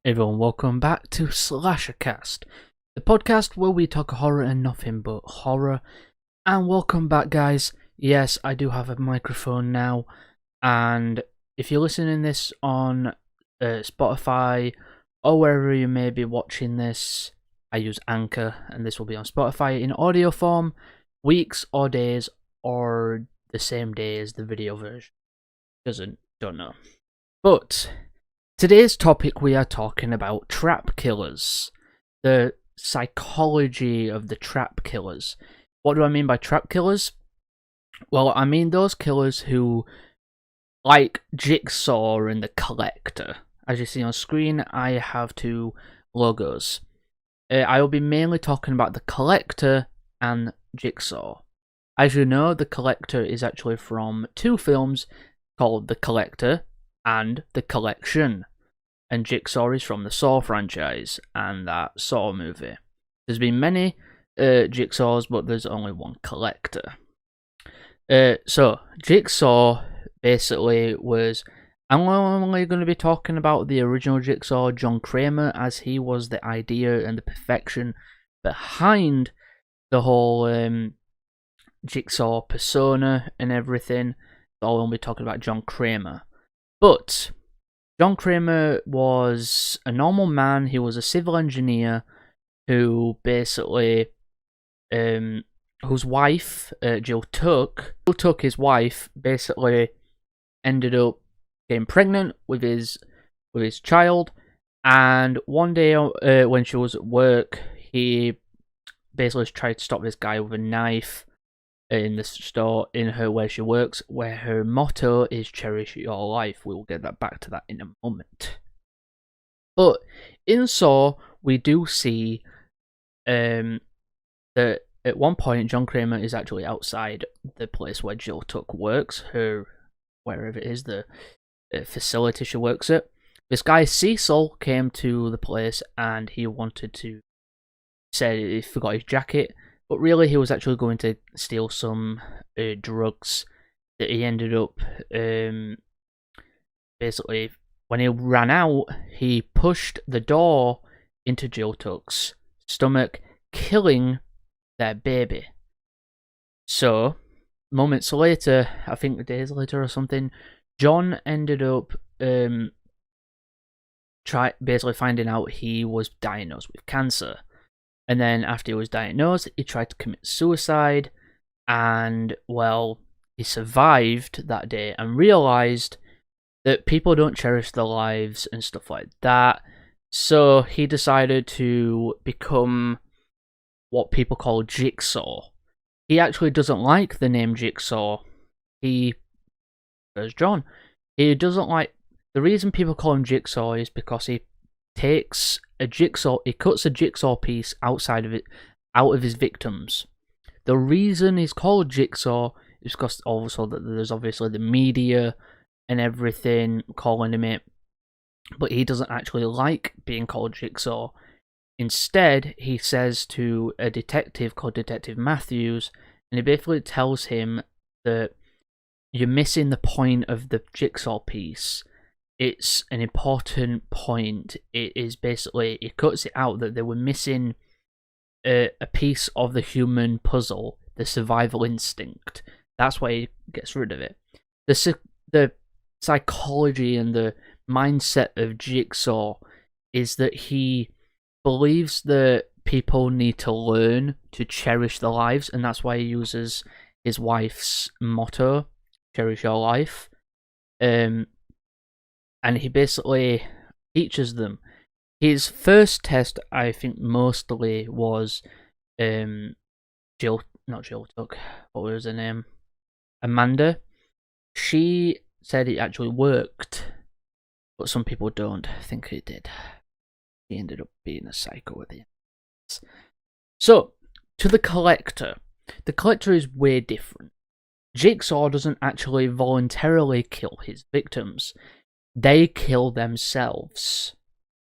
Everyone, welcome back to Slasher Cast, the podcast where we talk horror and nothing but horror. And welcome back, guys. Yes, I do have a microphone now, and if you're listening this on Spotify or wherever you may be watching this, I use Anchor, and this will be on Spotify in audio form, weeks or days, or the same day as the video version. Don't know. But today's topic, we are talking about trap killers, the psychology of the trap killers. What do I mean by trap killers? Well, I mean those killers who, like Jigsaw and the Collector. As you see on screen, I have two logos. I will be mainly talking about the Collector and Jigsaw. As you know, the Collector is actually from two films called The Collector and The Collection. And Jigsaw is from the Saw franchise and that Saw movie. There's been many Jigsaws, but there's only one Collector. So, Jigsaw basically was... I'm only going to be talking about the original Jigsaw, John Kramer, as he was the idea and the perfection behind the whole Jigsaw persona and everything. So I'll be talking about John Kramer. But John Kramer was a normal man. He was a civil engineer who basically, whose wife, Jill Tuck, his wife, basically ended up getting pregnant with his child. And one day, when she was at work, he basically tried to stop this guy with a knife in the store where she works, where her motto is cherish your life. We will get back to that in a moment. But in Saw, we do see that at one point John Kramer is actually outside the place where Jill Tuck works, wherever it is, the facility she works at. This guy Cecil came to the place and he said he forgot his jacket. But really, he was actually going to steal some drugs that he ended up, basically, when he ran out, he pushed the door into Jill Tuck's stomach, killing their baby. So, moments later, I think days later or something, John ended up basically finding out he was diagnosed with cancer. And then after he was diagnosed, he tried to commit suicide, and, well, he survived that day and realised that people don't cherish their lives and stuff like that. So he decided to become what people call Jigsaw. He actually doesn't like the name Jigsaw. There's John. He doesn't like... The reason people call him Jigsaw is because he cuts a jigsaw piece out of his victims. The reason he's called Jigsaw is because also that there's obviously the media and everything calling him it, but he doesn't actually like being called Jigsaw. Instead, he says to a detective called Detective Matthews, and he basically tells him that you're missing the point of the jigsaw piece. It's an important point. It is basically, it cuts it out that they were missing a piece of the puzzle, the survival instinct. That's why he gets rid of it. The psychology and the mindset of Jigsaw is that he believes that people need to learn to cherish their lives, and that's why he uses his wife's motto, cherish your life. And he basically teaches them. His first test, I think, mostly was not Jill Tuck. What was her name? Amanda. She said it actually worked, but some people don't think it did. He ended up being a psycho at the end. So, to the Collector. The Collector is way different. Jigsaw doesn't actually voluntarily kill his victims. They kill themselves.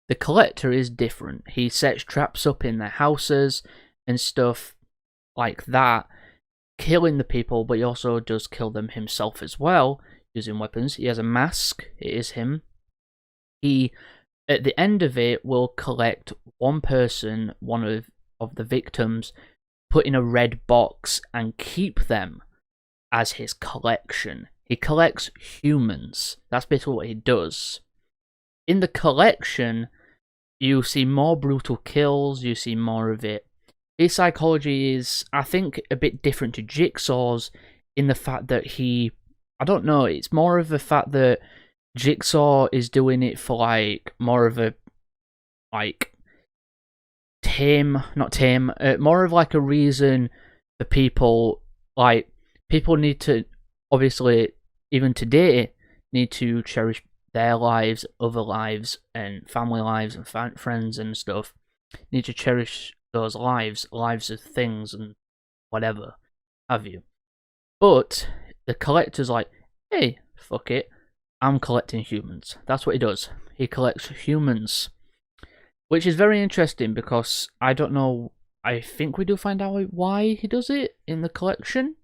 The Collector is different. He sets traps up in their houses and stuff like that, killing the people, but he also does kill them himself as well, using weapons. He has a mask. It is him. He At the end of it, will collect one person, one of the victims, put in a red box and keep them as his collection. He collects humans. That's basically what he does. In the collection, you see more brutal kills, you see more of it. His psychology is, I think, a bit different to Jigsaw's in the fact that I don't know, it's more of the fact that Jigsaw is doing it for, like, more of a, like, more of, like, a reason for people, like, people need to, obviously, even today, need to cherish their lives, other lives, and family lives, and friends and stuff. Need to cherish those lives of things and whatever have you. But the collector's like, hey, fuck it, I'm collecting humans. That's what he does. He collects humans, which is very interesting because I don't know. I think we do find out why he does it in the collection,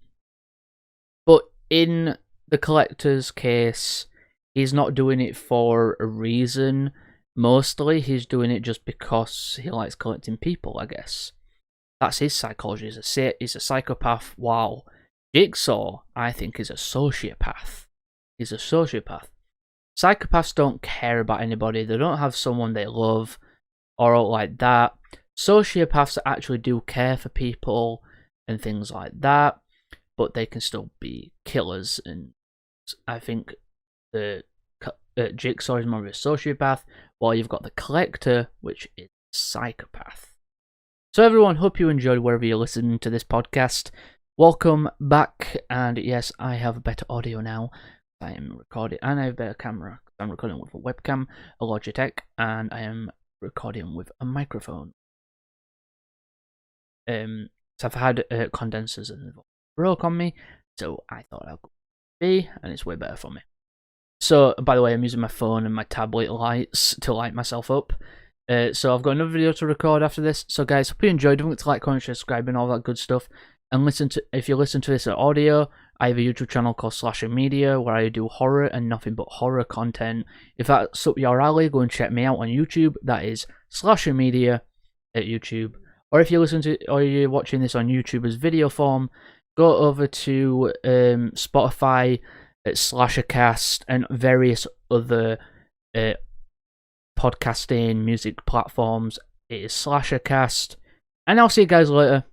but in the collector's case, he's not doing it for a reason. Mostly, he's doing it just because he likes collecting people, I guess. That's his psychology. He's a psychopath, while Jigsaw, I think, is a sociopath. He's a sociopath. Psychopaths don't care about anybody. They don't have someone they love or like that. Sociopaths actually do care for people and things like that, but they can still be killers. And I think the Jigsaw is more of a sociopath, while you've got the collector, which is a psychopath. So everyone, hope you enjoyed wherever you're listening to this podcast. Welcome back, and yes, I have better audio now. I am recording, and I have a better camera. I'm recording with a webcam, a Logitech, and I am recording with a microphone. So I've had condensers and broke on me, so I thought I'd be, and it's way better for me. So, by the way, I'm using my phone and my tablet lights to light myself up. So I've got another video to record after this. So guys, hope you enjoyed. Don't forget to like, comment, share, subscribe, and all that good stuff. And if you listen to this at audio, I have a YouTube channel called Slasher Media where I do horror and nothing but horror content. If that's up your alley, go and check me out on YouTube. That is Slasher Media at YouTube. Or if you're watching this on YouTube as video form, go over to Spotify, Slasher Cast, and various other podcasting music platforms. It is Slasher Cast, and I'll see you guys later.